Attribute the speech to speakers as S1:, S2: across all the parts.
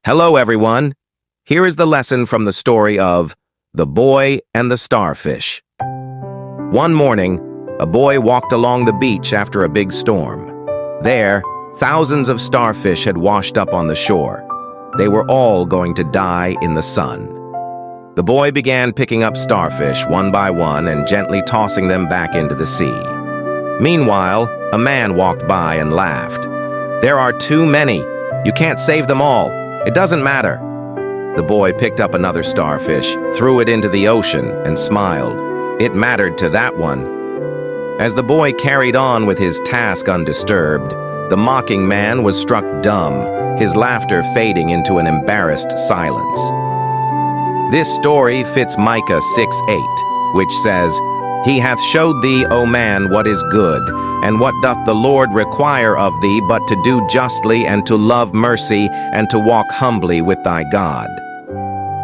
S1: Hello, everyone. Here is the lesson from the story of The Boy and the Starfish. One morning, a boy walked along the beach after a big storm. There, thousands of starfish had washed up on the shore. They were all going to die in the sun. The boy began picking up starfish one by one and gently tossing them back into the sea. Meanwhile, a man walked by and laughed. "There are too many. You can't save them all. It doesn't matter." The boy picked up another starfish, threw it into the ocean, and smiled. It mattered to that one. As the boy carried on with his task undisturbed, the mocking man was struck dumb, his laughter fading into an embarrassed silence. This story fits Micah 6:8, which says, "He hath showed thee, O man, what is good, and what doth the Lord require of thee but to do justly and to love mercy and to walk humbly with thy God."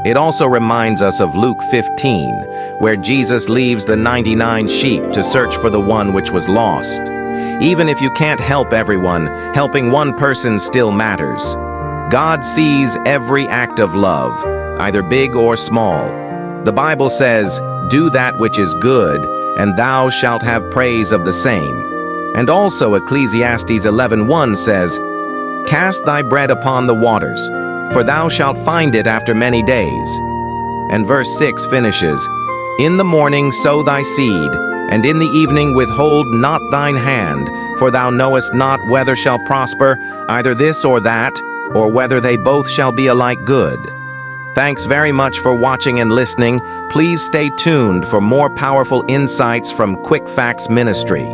S1: It also reminds us of Luke 15, where Jesus leaves the 99 sheep to search for the one which was lost. Even if you can't help everyone, helping one person still matters. God sees every act of love, either big or small. The Bible says, "Do that which is good, and thou shalt have praise of the same." And also Ecclesiastes 11:1 says, "Cast thy bread upon the waters, for thou shalt find it after many days." And verse 6 finishes, "In the morning sow thy seed, and in the evening withhold not thine hand, for thou knowest not whether shall prosper, either this or that, or whether they both shall be alike good." Thanks very much for watching and listening. Please stay tuned for more powerful insights from Quick Facts Ministry.